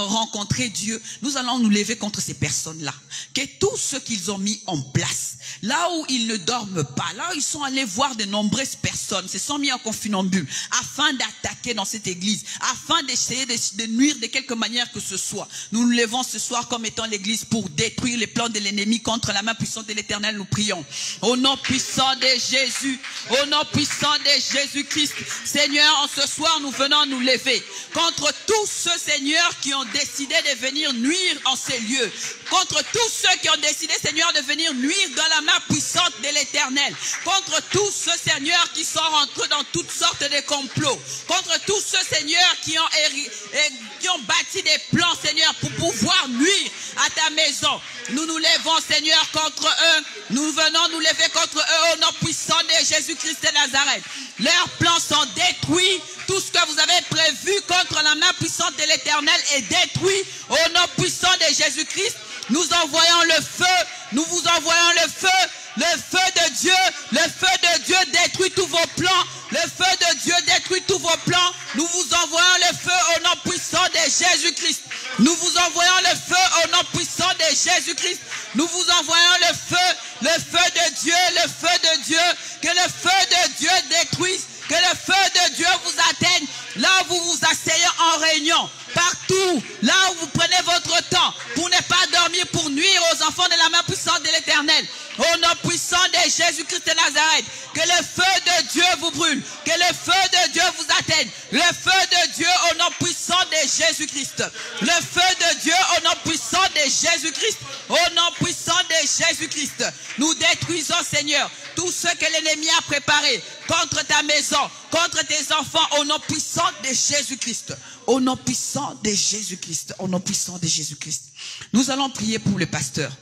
rencontrer Dieu. Nous allons nous lever contre ces personnes-là. Que tout ce qu'ils ont mis en place, là où ils ne dorment pas, là où ils sont allés voir de nombreuses personnes, se sont mis en confinambule, afin d'attaquer dans cette église, afin d'essayer de nuire de quelque manière que ce soit. Nous nous levons ce soir comme étant l'église pour détruire les plans de l'ennemi contre la main puissante de l'Éternel. Nous prions. Au nom puissant de Jésus, au nom puissant de Jésus-Christ, Seigneur, en ce soir, nous venons nous lever contre tous ceux, Seigneur, qui ont décidé de venir nuire en ces lieux, contre tous ceux qui ont décidé, Seigneur, de venir nuire dans la main puissante de l'Éternel, contre tous ceux, Seigneur, qui sont rentrés dans toutes sortes de complots, contre tous ceux, Seigneur, qui ont bâti des plans, Seigneur, pour pouvoir nuire à ta maison. Nous nous levons, Seigneur, contre eux. Nous venons nous lever contre eux au nom puissant de Jésus-Christ de Nazareth. Leurs plans sont détruits. Tout ce que vous avez prévu contre la main puissante de l'Éternel est détruit au nom puissant de Jésus-Christ. Nous envoyons le feu. Nous vous envoyons le feu. Le feu de Dieu. Le feu de Dieu détruit tous vos plans. Le feu de Dieu détruit tous vos plans. Nous vous envoyons le feu au nom puissant de Jésus-Christ. Nous vous envoyons le feu au nom puissant de Jésus-Christ. Nous vous envoyons le feu de Dieu, le feu de Dieu. Que le feu de Dieu détruise. Que le feu de Dieu vous atteigne là où vous vous asseyez en réunion. Partout, là où vous prenez votre temps pour ne pas dormir, pour nuire aux enfants de la main puissante de l'Éternel. Au nom puissant de Jésus-Christ de Nazareth, que le feu de Dieu vous brûle, que le feu de Dieu vous atteigne. Le feu de Dieu au nom puissant de Jésus-Christ. Le feu de Dieu au nom puissant de Jésus-Christ. Au nom puissant de Jésus-Christ. Nous détruisons, Seigneur, tout ce que l'ennemi a préparé contre ta maison, contre tes enfants, au nom puissant de Jésus-Christ. Au nom puissant de Jésus-Christ. Au nom puissant de Jésus-Christ. Nous allons prier pour le pasteur.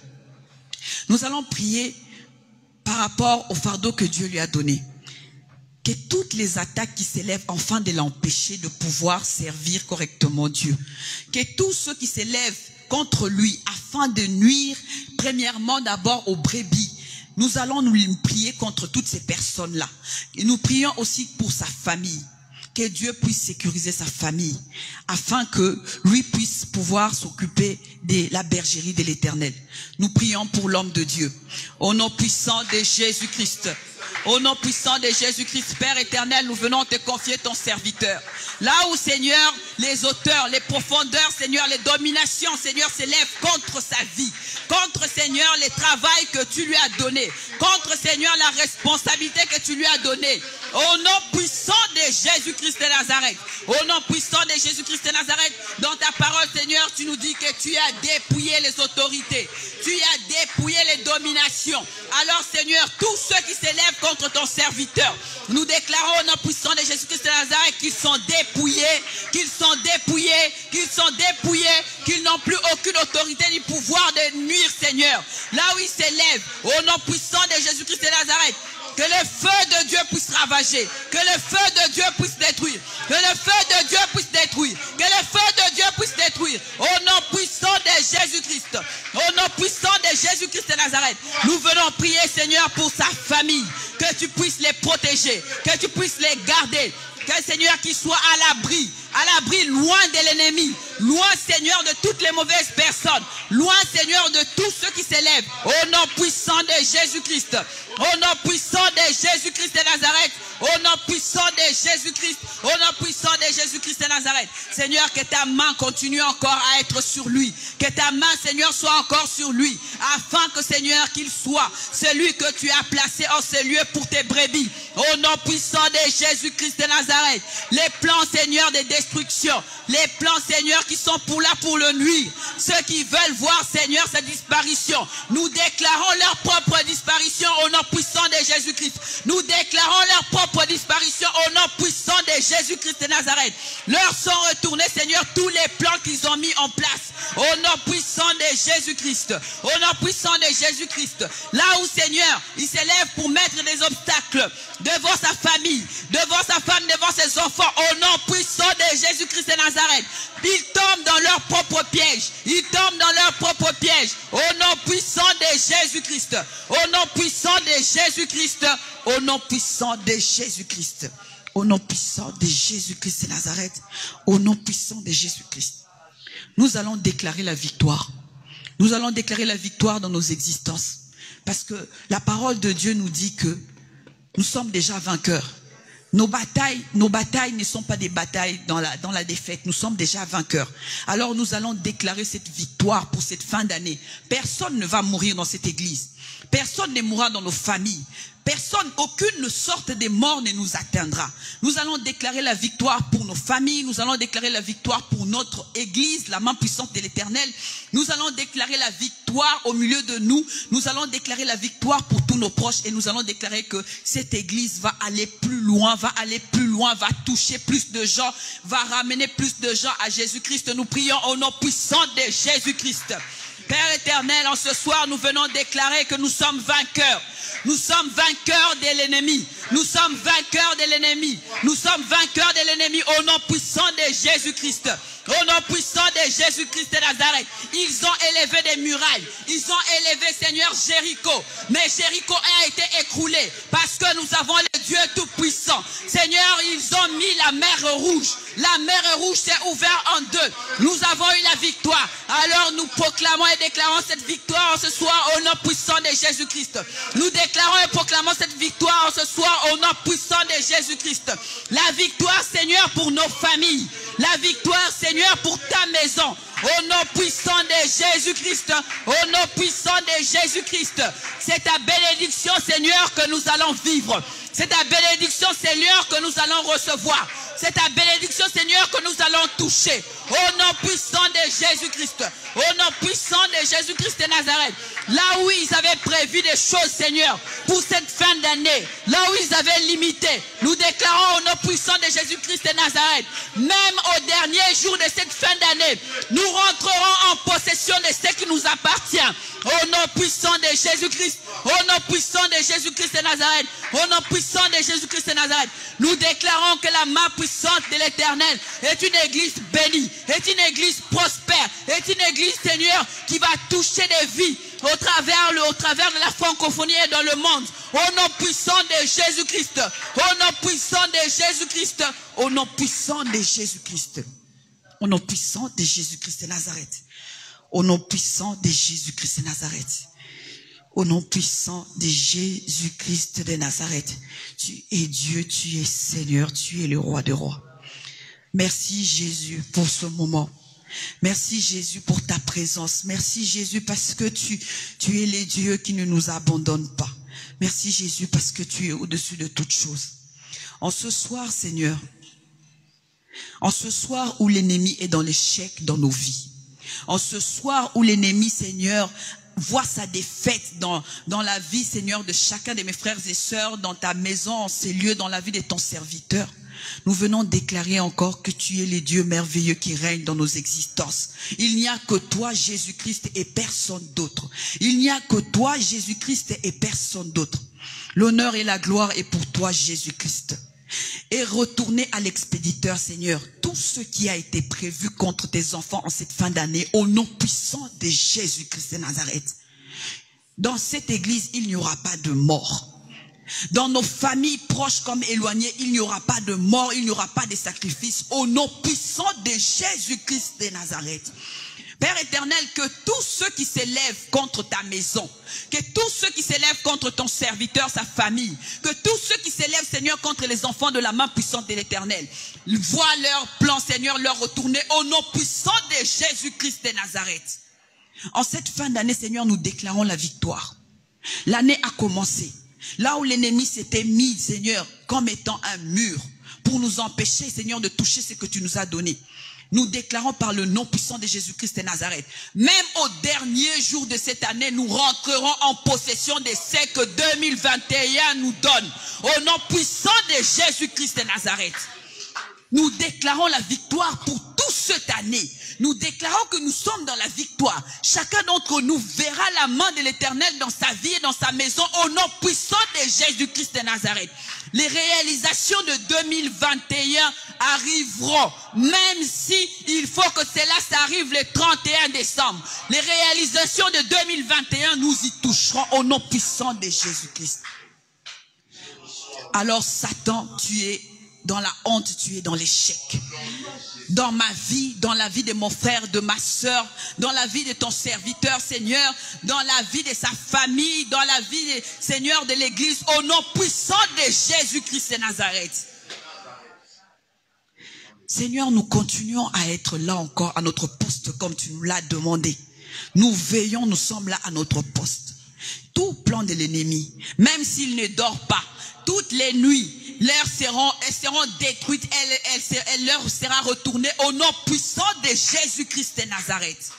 Nous allons prier par rapport au fardeau que Dieu lui a donné. Que toutes les attaques qui s'élèvent afin de l'empêcher de pouvoir servir correctement Dieu. Que tous ceux qui s'élèvent contre lui afin de nuire premièrement d'abord aux brebis. Nous allons nous prier contre toutes ces personnes-là. Et nous prions aussi pour sa famille. Que Dieu puisse sécuriser sa famille, afin que lui puisse pouvoir s'occuper de la bergerie de l'Éternel. Nous prions pour l'homme de Dieu. Au nom puissant de Jésus-Christ. Au nom puissant de Jésus-Christ, Père éternel, nous venons te confier ton serviteur. Là où, Seigneur, les auteurs, les profondeurs, Seigneur, les dominations, Seigneur, s'élèvent contre sa vie, contre, Seigneur, les travails que tu lui as donnés, contre, Seigneur, la responsabilité que tu lui as donnée. Au nom puissant de Jésus-Christ de Nazareth, au nom puissant de Jésus-Christ de Nazareth, dans ta parole, Seigneur, tu nous dis que tu as dépouillé les autorités, tu as dépouillé les dominations. Alors, Seigneur, tous ceux qui s'élèvent contre ton serviteur, nous déclarons au nom puissant de Jésus-Christ de Nazareth qu'ils sont dépouillés, qu'ils sont dépouillés, qu'ils sont dépouillés, qu'ils n'ont plus aucune autorité ni pouvoir de nuire, Seigneur. Là où ils s'élèvent, au nom puissant de Jésus-Christ de Nazareth, que le feu de Dieu puisse ravager, que le feu de Dieu puisse détruire, que le feu de Dieu puisse détruire, que le feu de Dieu puisse détruire. Au nom puissant de Jésus-Christ, au nom puissant de Jésus-Christ de Nazareth, nous venons prier, Seigneur, pour sa famille, que tu puisses les protéger, que tu puisses les garder, que, Seigneur, qu'ils soient à l'abri, loin de l'ennemi, loin, Seigneur, de toutes les mauvaises personnes, loin, Seigneur, de tous ceux qui s'élèvent. Au nom puissant de Jésus-Christ, au nom puissant de Jésus-Christ de Nazareth, au nom puissant de Jésus-Christ, au nom puissant de Jésus-Christ de Nazareth. Seigneur, que ta main continue encore à être sur lui, que ta main, Seigneur, soit encore sur lui, afin que, Seigneur, qu'il soit celui que tu as placé en ce lieu pour tes brebis. Au nom puissant de Jésus-Christ de Nazareth, les plans, Seigneur, de destruction, les plans, Seigneur, qui sont pour le nuire, ceux qui veulent voir, Seigneur, sa disparition, nous déclarons leur propre disparition au nom puissant de Jésus-Christ. Nous déclarons leur propre disparition au nom puissant de Jésus-Christ de Nazareth. Leur sont retournés, Seigneur, tous les plans qu'ils ont mis en place au nom puissant de Jésus-Christ, au nom puissant de Jésus-Christ. Là où, Seigneur, ils s'élèvent pour mettre des obstacles devant sa famille, devant sa femme, devant ses enfants, au nom puissant de Jésus-Christ de Nazareth. Ils tombent dans leur propre piège. Ils tombent dans leur propre piège. Au nom puissant de Jésus-Christ. Au nom puissant de Jésus-Christ. Au nom puissant de Jésus-Christ. Au nom puissant de Jésus-Christ de Nazareth. Au nom puissant de Jésus-Christ. Nous allons déclarer la victoire. Nous allons déclarer la victoire dans nos existences. Parce que la parole de Dieu nous dit que nous sommes déjà vainqueurs. Nos batailles ne sont pas des batailles dans la défaite. Nous sommes déjà vainqueurs. Alors nous allons déclarer cette victoire pour cette fin d'année. Personne ne va mourir dans cette église. Personne ne mourra dans nos familles. Personne, aucune sorte de mort ne nous atteindra. Nous allons déclarer la victoire pour nos familles. Nous allons déclarer la victoire pour notre église, la main puissante de l'Éternel. Nous allons déclarer la victoire au milieu de nous. Nous allons déclarer la victoire pour tous nos proches. Et nous allons déclarer que cette église va aller plus loin, va toucher plus de gens, va ramener plus de gens à Jésus-Christ. Nous prions au nom puissant de Jésus-Christ. Père éternel, en ce soir, nous venons déclarer que nous sommes vainqueurs. Nous sommes vainqueurs de l'ennemi. Nous sommes vainqueurs de l'ennemi. Nous sommes vainqueurs de l'ennemi au nom puissant de Jésus-Christ. Au nom puissant de Jésus-Christ de Nazareth. Ils ont élevé des murailles. Ils ont élevé, Seigneur, Jéricho. Mais Jéricho a été écroulé parce que nous avons le Dieu tout-puissant. Seigneur, ils ont mis la mer rouge. La mer rouge s'est ouverte en deux. Nous avons eu la victoire. Alors nous proclamons et déclarons cette victoire ce soir au nom puissant de Jésus-Christ. Nous déclarons et proclamons cette victoire ce soir au nom puissant de Jésus-Christ. La victoire, Seigneur, pour nos familles. La victoire, Seigneur, pour ta maison. Au nom puissant de Jésus-Christ. Au nom puissant de Jésus-Christ. C'est ta bénédiction, Seigneur, que nous allons vivre. C'est ta bénédiction, Seigneur, que nous allons recevoir. C'est ta bénédiction, Seigneur, que nous allons toucher. Au nom puissant de Jésus-Christ. Au nom puissant de Jésus-Christ de Nazareth. Là où ils avaient prévu des choses, Seigneur, pour cette fin d'année. Là où ils avaient limité. Nous déclarons au nom puissant de Jésus-Christ de Nazareth. Même au dernier jour de cette fin d'année, nous rentrerons en possession de ce qui nous appartient. Au nom puissant de Jésus-Christ. Au nom puissant de Jésus-Christ de Nazareth. Au nom puissant de Jésus-Christ de Nazareth. Nous déclarons que la main puissante de l'Éternel est une église bénie, est une église prospère, est une église, Seigneur, qui va toucher des vies au travers de la francophonie et dans le monde. Au nom puissant de Jésus-Christ. Au nom puissant de Jésus-Christ. Au nom puissant de Jésus-Christ. Au nom puissant de Jésus-Christ de Nazareth. Au nom puissant de Jésus-Christ de Nazareth. Au nom puissant de Jésus-Christ de Nazareth, tu es Dieu, tu es Seigneur, tu es le roi des rois. Merci Jésus pour ce moment. Merci Jésus pour ta présence. Merci Jésus parce que tu es le Dieu qui ne nous abandonne pas. Merci Jésus parce que tu es au-dessus de toutes choses. En ce soir, Seigneur, en ce soir où l'ennemi est dans l'échec dans nos vies, en ce soir où l'ennemi, Seigneur, voit sa défaite dans la vie, Seigneur, de chacun de mes frères et sœurs, dans ta maison, en ces lieux, dans la vie de ton serviteur. Nous venons déclarer encore que tu es le Dieu merveilleux qui règne dans nos existences. Il n'y a que toi, Jésus-Christ, et personne d'autre. Il n'y a que toi, Jésus-Christ, et personne d'autre. L'honneur et la gloire est pour toi, Jésus-Christ. Et retournez à l'expéditeur, Seigneur, tout ce qui a été prévu contre tes enfants en cette fin d'année, au nom puissant de Jésus-Christ de Nazareth. Dans cette église, il n'y aura pas de mort. Dans nos familles proches comme éloignées, il n'y aura pas de mort, il n'y aura pas de sacrifice, au nom puissant de Jésus-Christ de Nazareth. Père éternel, que tous ceux qui s'élèvent contre ta maison, que tous ceux qui s'élèvent contre ton serviteur, sa famille, que tous ceux qui s'élèvent, Seigneur, contre les enfants de la main puissante de l'Éternel, voient leur plan, Seigneur, leur retourner au nom puissant de Jésus-Christ de Nazareth. En cette fin d'année, Seigneur, nous déclarons la victoire. L'année a commencé. Là où l'ennemi s'était mis, Seigneur, comme étant un mur, pour nous empêcher, Seigneur, de toucher ce que tu nous as donné. Nous déclarons par le nom puissant de Jésus-Christ de Nazareth. Même au dernier jour de cette année, nous rentrerons en possession de ce que 2021 nous donne. Au nom puissant de Jésus-Christ de Nazareth. Nous déclarons la victoire pour toute cette année. Nous déclarons que nous sommes dans la victoire. Chacun d'entre nous verra la main de l'Éternel dans sa vie et dans sa maison au nom puissant de Jésus-Christ de Nazareth. Les réalisations de 2021 arriveront, même si il faut que cela s'arrive le 31 décembre. Les réalisations de 2021, nous y toucherons au nom puissant de Jésus-Christ. Alors Satan, tu es dans la honte, tu es dans l'échec. Dans ma vie, dans la vie de mon frère, de ma soeur, dans la vie de ton serviteur, Seigneur, dans la vie de sa famille, dans la vie, Seigneur, de l'église, au nom puissant de Jésus-Christ de Nazareth. Seigneur, nous continuons à être là encore à notre poste comme tu nous l'as demandé. Nous veillons, nous sommes là à notre poste. Tout plan de l'ennemi, même s'il ne dort pas, toutes les nuits, elles seront détruites, elles leur sera retournée au nom puissant de Jésus-Christ de Nazareth.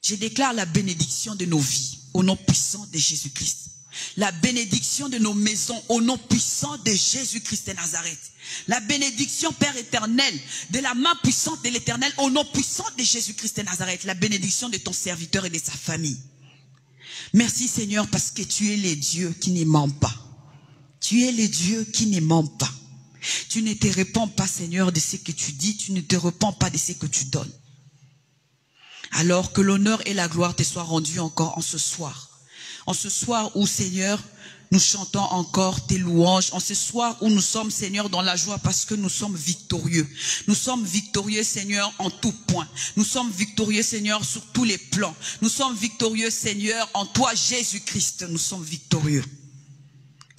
Je déclare la bénédiction de nos vies au nom puissant de Jésus-Christ. La bénédiction de nos maisons au nom puissant de Jésus-Christ de Nazareth. La bénédiction, Père éternel, de la main puissante de l'Éternel au nom puissant de Jésus-Christ de Nazareth. La bénédiction de ton serviteur et de sa famille. Merci Seigneur parce que tu es le Dieu qui ne ment pas. Tu es le Dieu qui ne ment pas. Tu ne te répands pas, Seigneur, de ce que tu dis. Tu ne te répands pas de ce que tu donnes. Alors que l'honneur et la gloire te soient rendus encore en ce soir. En ce soir où, Seigneur, nous chantons encore tes louanges. En ce soir où nous sommes, Seigneur, dans la joie parce que nous sommes victorieux. Nous sommes victorieux, Seigneur, en tout point. Nous sommes victorieux, Seigneur, sur tous les plans. Nous sommes victorieux, Seigneur, en toi, Jésus-Christ. Nous sommes victorieux.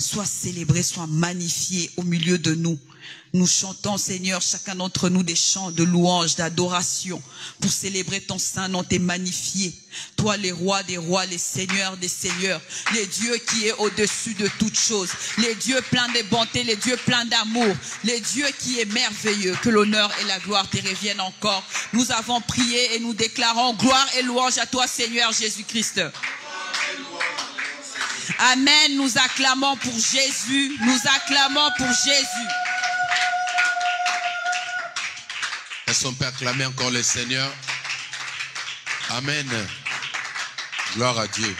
Sois célébré, sois magnifié au milieu de nous. Nous chantons, Seigneur, chacun d'entre nous des chants de louange, d'adoration, pour célébrer ton saint nom, t'es magnifié. Toi, les rois des rois, les seigneurs des seigneurs, les dieux qui est au-dessus de toutes choses, les dieux pleins de bonté, les dieux pleins d'amour, les dieux qui est merveilleux. Que l'honneur et la gloire te reviennent encore. Nous avons prié et nous déclarons gloire et louange à toi, Seigneur Jésus-Christ. Amen, nous acclamons pour Jésus, nous acclamons pour Jésus. Est-ce qu'on peut acclamer encore le Seigneur? Amen. Gloire à Dieu.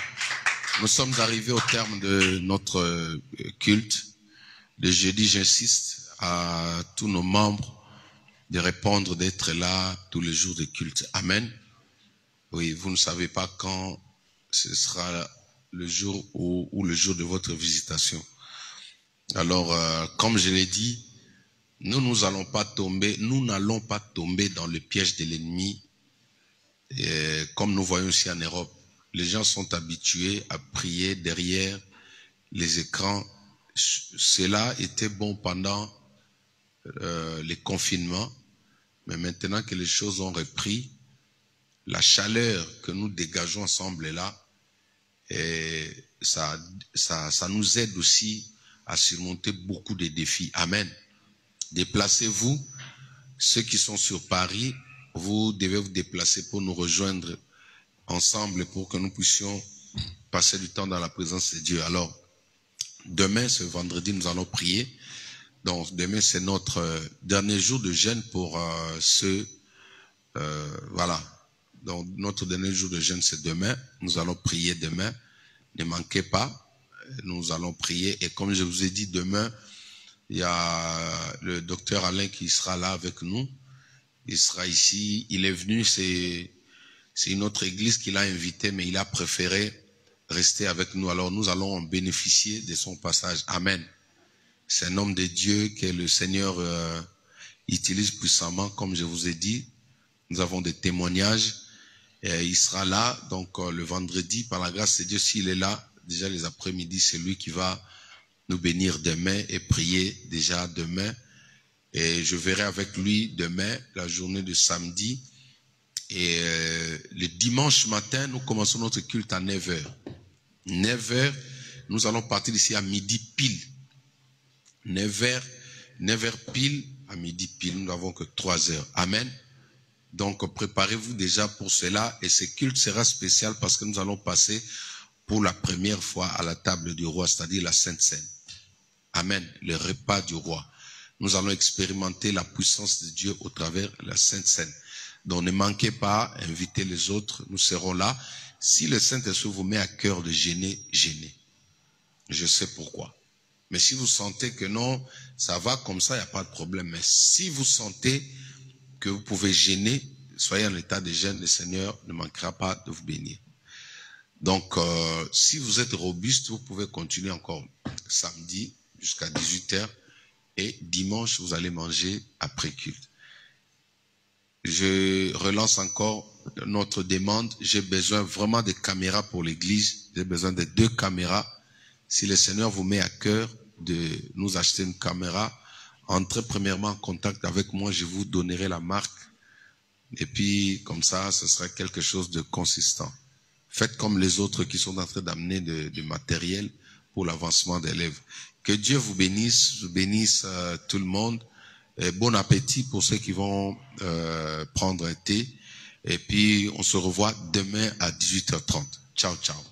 Nous sommes arrivés au terme de notre culte. Le jeudi, j'insiste à tous nos membres de répondre, d'être là tous les jours de culte. Amen. Oui, vous ne savez pas quand ce sera le jour ou le jour de votre visitation. Alors, comme je l'ai dit, nous n'allons pas tomber dans le piège de l'ennemi, comme nous voyons ici en Europe. les gens sont habitués à prier derrière les écrans. Cela était bon pendant les confinements, mais maintenant que les choses ont repris, la chaleur que nous dégageons ensemble est là, et ça nous aide aussi à surmonter beaucoup de défis. Amen. Déplacez-vous. Ceux qui sont sur Paris, vous devez vous déplacer pour nous rejoindre ensemble pour que nous puissions passer du temps dans la présence de Dieu. Alors, demain, ce vendredi, nous allons prier. Donc, demain, c'est notre dernier jour de jeûne pour voilà. Donc, notre dernier jour de jeûne, c'est demain. Nous allons prier demain. Ne manquez pas. Nous allons prier. Et comme je vous ai dit, demain, il y a le docteur Alain qui sera là avec nous. Il sera ici. Il est venu, c'est une autre église qu'il a invité, mais il a préféré rester avec nous. Alors nous allons en bénéficier de son passage. Amen. C'est un homme de Dieu que le Seigneur utilise puissamment, comme je vous ai dit. Nous avons des témoignages. Et il sera là, donc le vendredi, par la grâce de Dieu, s'il est là, déjà les après-midi, c'est lui qui va nous bénir demain et prier déjà demain. Et je verrai avec lui demain, la journée de samedi. Et le dimanche matin, nous commençons notre culte à 9h. 9h, nous allons partir d'ici à midi pile. 9h pile à midi pile. Nous n'avons que 3 heures. Amen. Donc, préparez-vous déjà pour cela. Et ce culte sera spécial parce que nous allons passer pour la première fois à la table du roi, c'est-à-dire la Sainte Seine. Amen. Le repas du roi. Nous allons expérimenter la puissance de Dieu au travers de la Sainte Seine. Donc, ne manquez pas, invitez les autres. Nous serons là. Si le Saint-Esprit vous met à cœur de gêner, gênez. Je sais pourquoi. Mais si vous sentez que non, ça va comme ça, il n'y a pas de problème. Mais si vous sentez que vous pouvez gêner, soyez en état de gêne, le Seigneur ne manquera pas de vous bénir. Donc, si vous êtes robuste, vous pouvez continuer encore samedi jusqu'à 18h et dimanche, vous allez manger après culte. Je relance encore notre demande. J'ai besoin vraiment de caméras pour l'église. J'ai besoin de 2 caméras. Si le Seigneur vous met à cœur de nous acheter une caméra, entrez premièrement en contact avec moi, je vous donnerai la marque. Et puis, comme ça, ce sera quelque chose de consistant. Faites comme les autres qui sont en train d'amener du matériel pour l'avancement des lèvres. Que Dieu vous bénisse tout le monde. Et bon appétit pour ceux qui vont prendre un thé. Et puis, on se revoit demain à 18h30. Ciao, ciao.